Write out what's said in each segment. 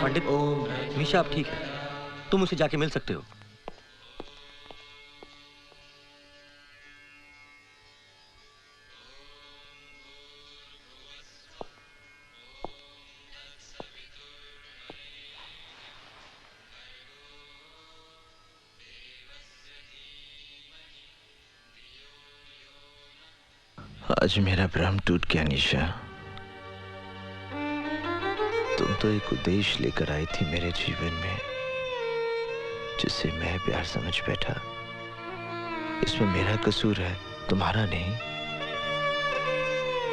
पंडित, मीशा अब ठीक है, तुम उसे जाके मिल सकते हो। आज मेरा भ्रम टूट गया निशा। तुम तो एक उद्देश्य लेकर आई थी मेरे जीवन में, जिससे मैं प्यार समझ बैठा। इसमें मेरा कसूर है, तुम्हारा नहीं।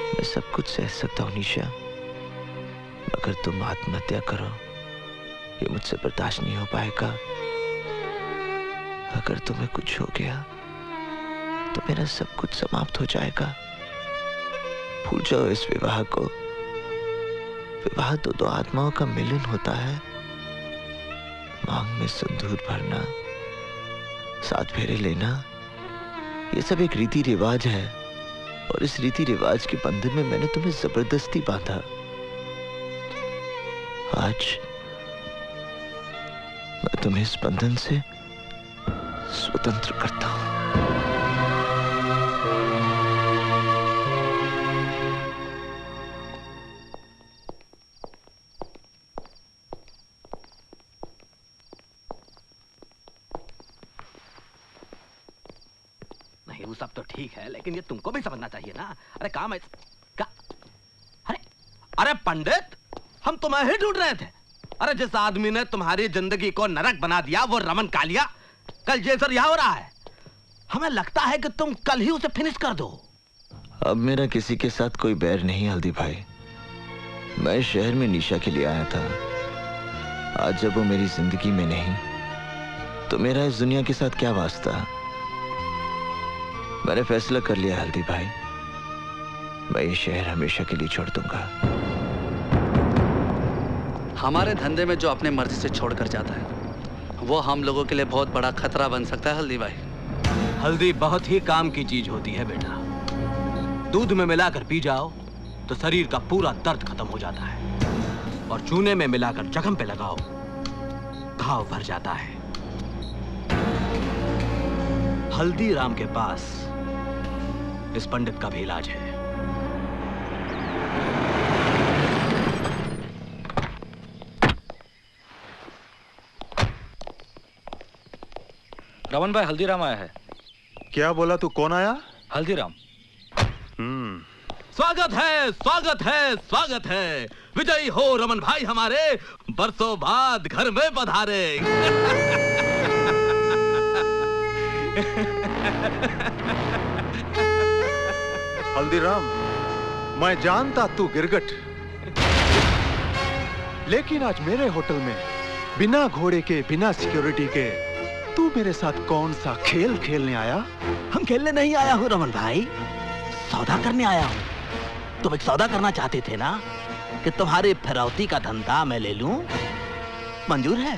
मैं सब कुछ सह सकता हूं निशा, मगर तुम आत्महत्या करो, ये मुझसे बर्दाश्त नहीं हो पाएगा। अगर तुम्हें कुछ हो गया तो मेरा सब कुछ समाप्त हो जाएगा। भूल जाओ इस विवाह को। विवाह तो दो आत्माओं का मिलन होता है। मांग में सिंदूर भरना, 7 फेरे लेना, ये सब एक रीति रिवाज है, और इस रीति रिवाज के बंधन में मैंने तुम्हें जबरदस्ती बांधा। आज मैं तुम्हें इस बंधन से स्वतंत्र करता हूं। वो सब तो ठीक है, लेकिन ये तुमको भी समझना चाहिए ना। अरे काम है क्या? अरे पंडित, हम तुम्हें ही ढूंढ रहे थे। अरे जिस आदमी ने तुम्हारी जिंदगी को नरक बना दिया, वो रमन कालिया कल जेसर यहाँ हो रहा है। हमें लगता है कि तुम कल ही उसे फिनिश कर दो। अब मेरा किसी के साथ कोई बैर नहीं हल्दी भाई। मैं शहर में निशा के लिए आया था। आज जब वो मेरी जिंदगी में नहीं, तो मेरा इस दुनिया के साथ क्या वास्ता। मैंने फैसला कर लिया हल्दी भाई, मैं ये शहर हमेशा के लिए छोड़ दूंगा। हमारे धंधे में जो अपने मर्जी से छोड़कर जाता है, वो हम लोगों के लिए बहुत बड़ा खतरा बन सकता है हल्दी भाई। हल्दी बहुत ही काम की चीज होती है बेटा। दूध में मिलाकर पी जाओ तो शरीर का पूरा दर्द खत्म हो जाता है, और चूने में मिलाकर जख्म पे लगाओ, घाव भर जाता है। हल्दीराम के पास इस पंडित का भी इलाज है। रमन भाई, हल्दीराम आया है। क्या बोला तू? कौन आया? हल्दीराम। स्वागत है, स्वागत है, स्वागत है। विजयी हो रमन भाई हमारे, बरसों बाद घर में पधारे। हल्दीराम, मैं जानता तू गिरगट, लेकिन आज मेरे होटल में बिना घोड़े के, बिना सिक्योरिटी के तू मेरे साथ कौन सा खेल खेलने आया? हम खेलने नहीं आया हूँ रमन भाई, सौदा करने आया हूँ। तुम एक सौदा करना चाहते थे ना, कि तुम्हारे फिरौती का धंधा मैं ले लूं? मंजूर है?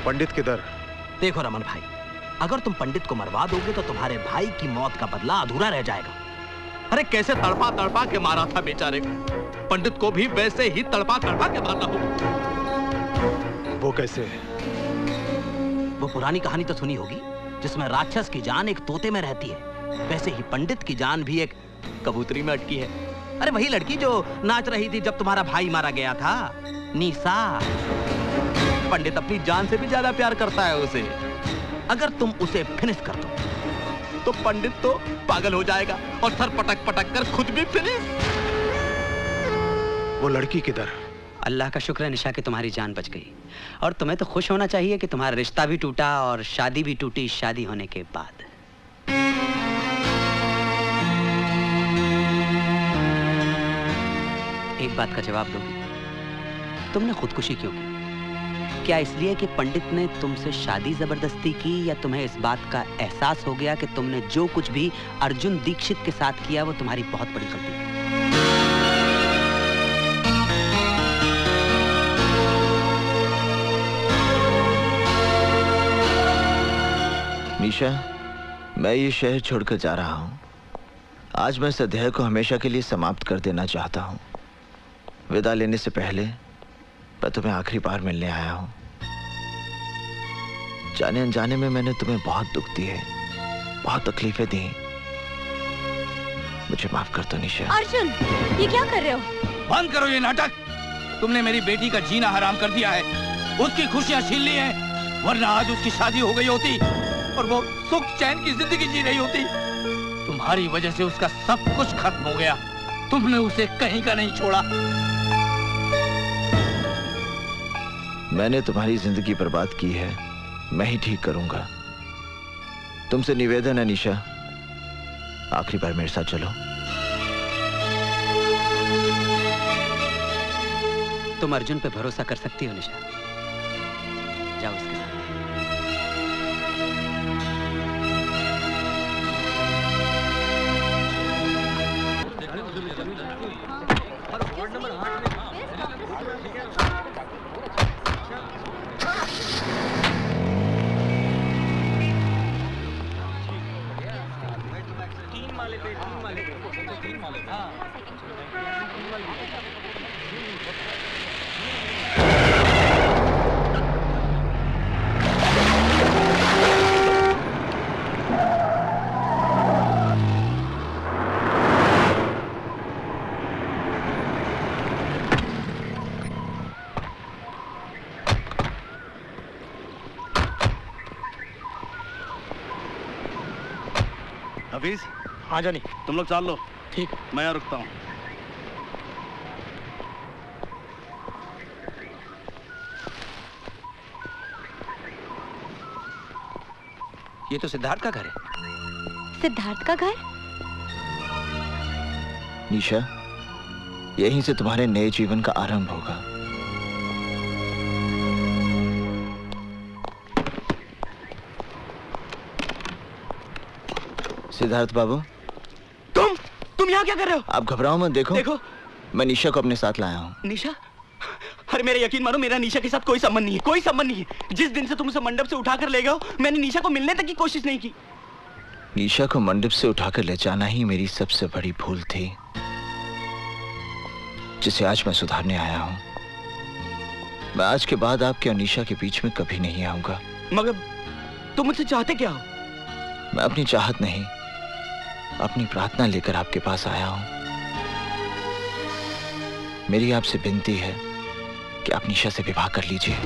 पंडित किधर? देखो रमन भाई, अगर तुम पंडित को मरवा दोगे तो तुम्हारे भाई की मौत का बदला अधूरा रह जाएगा। अरे कैसे तड़पा तड़पा के मारा था बेचारे को, पंडित को भी वैसे ही तड़पा तड़पा के मारना हो। वो कैसे? वो पुरानी कहानी तो सुनी होगी, जिसमें राक्षस की जान एक तोते में रहती है, वैसे ही पंडित की जान भी एक कबूतरी में अटकी है। अरे वही लड़की जो नाच रही थी जब तुम्हारा भाई मारा गया था, निशा। पंडित अपनी जान से भी ज्यादा प्यार करता है उसे। अगर तुम उसे फिनिश कर दो तो पंडित तो पागल हो जाएगा और सर पटक पटक कर खुद भी फिनिश। वो लड़की किधर? अल्लाह का शुक्र है निशा कि तुम्हारी जान बच गई, और तुम्हें तो खुश होना चाहिए कि तुम्हारा रिश्ता भी टूटा और शादी भी टूटी शादी होने के बाद। एक बात का जवाब दोगी, तुमने खुदकुशी क्यों की? क्या इसलिए कि पंडित ने तुमसे शादी जबरदस्ती की, या तुम्हें इस बात का एहसास हो गया कि तुमने जो कुछ भी अर्जुन दीक्षित के साथ किया वो तुम्हारी बहुत बड़ी गलती थी? निशा, मैं ये शहर छोड़कर जा रहा हूं। आज मैं इस अध्याय को हमेशा के लिए समाप्त कर देना चाहता हूं। विदा लेने से पहले मैं तुम्हें आखिरी बार मिलने आया हूं। जाने अनजाने में मैंने तुम्हें बहुत दुख दिए, बहुत तकलीफें दी। मुझे माफ कर दो निशा। अर्जुन, ये क्या कर रहे हो? बंद करो ये नाटक। तुमने मेरी बेटी का जीना हराम कर दिया है, उसकी खुशियां छीन ली हैं, वरना आज उसकी शादी हो गई होती और वो सुख चैन की जिंदगी जी रही होती। तुम्हारी वजह से उसका सब कुछ खत्म हो गया। तुमने उसे कहीं का नहीं छोड़ा। मैंने तुम्हारी जिंदगी बर्बाद की है, मैं ही ठीक करूंगा। तुमसे निवेदन है निशा, आखिरी बार मेरे साथ चलो। तुम अर्जुन पे भरोसा कर सकती हो निशा, जाओ उसके साथ। हफीज, हाँ जानी। तुम लोग चल लो। ठीक। मैं यहाँ रुकता हूँ। ये तो सिद्धार्थ का घर है। सिद्धार्थ का घर? निशा, यहीं से तुम्हारे नए जीवन का आरंभ होगा। सिद्धार्थ बाबू, तुम यहाँ क्या कर रहे हो? आप घबराओ मत। देखो देखो, मैं निशा को अपने साथ लाया हूँ। निशा? अरे मेरा यकीन मानो, मेरा निशा के साथ कोई संबंध नहीं है, कोई संबंध नहीं है। जिस दिन से तुम उसे मंडप से उठाकर ले गए हो, मैंने निशा को मिलने तक की कोशिश नहीं की। निशा को मंडप से उठाकर ले जाना ही मेरी सबसे बड़ी भूल थी, जिसे आज मैं सुधारने आया हूँ। मैं आज के बाद आपके और निशा के बीच में कभी नहीं आऊंगा। मगर तुम मुझसे चाहते क्या हो? मैं अपनी चाहत नहीं, अपनी प्रार्थना लेकर आपके पास आया हूं। मेरी आपसे विनती है कि आप निशा से विवाह कर लीजिए।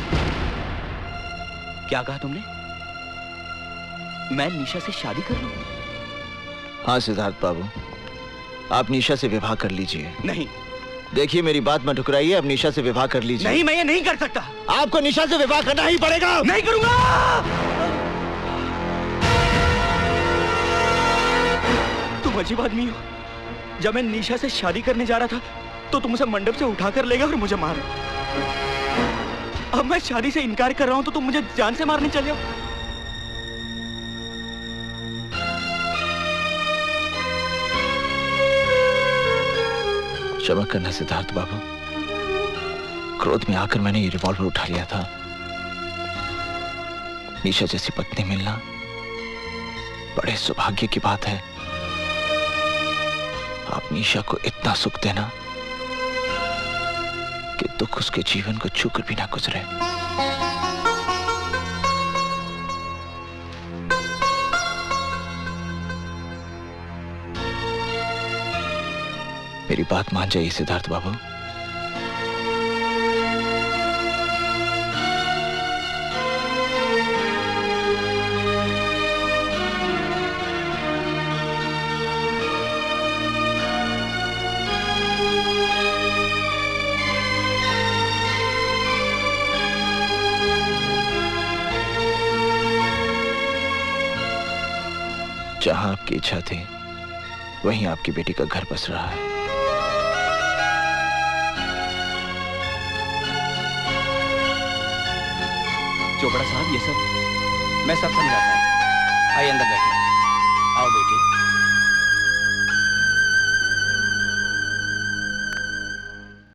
क्या कहा तुमने? मैं निशा से शादी कर लूं? हाँ सिद्धार्थ बाबू, आप निशा से विवाह कर लीजिए। नहीं। देखिए मेरी बात मत ठुकराइए, अब निशा से विवाह कर लीजिए। नहीं, मैं ये नहीं कर सकता। आपको निशा से विवाह करना ही पड़ेगा। नहीं करूंगा। तुम अजीब आदमी हो। जब मैं निशा से शादी करने जा रहा था तो तुम उसे मंडप से उठाकर ले गए और मुझे मारा। अब मैं शादी से इनकार कर रहा हूं तो तुम मुझे जान से मारने चले हो। क्षमा करना सिद्धार्थ बाबू, क्रोध में आकर मैंने ये रिवॉल्वर उठा लिया था। निशा जैसी पत्नी मिलना बड़े सौभाग्य की बात है। आप निशा को इतना सुख देना कि दुख उसके जीवन को छूकर भी ना गुजरे। मेरी बात मान जाइए सिद्धार्थ बाबू। जहां आपकी इच्छा थी वहीं आपकी बेटी का घर बस रहा है। चोपड़ा साहब, ये सब मैं सब समझाता हूँ। आइए अंदर बैठिए।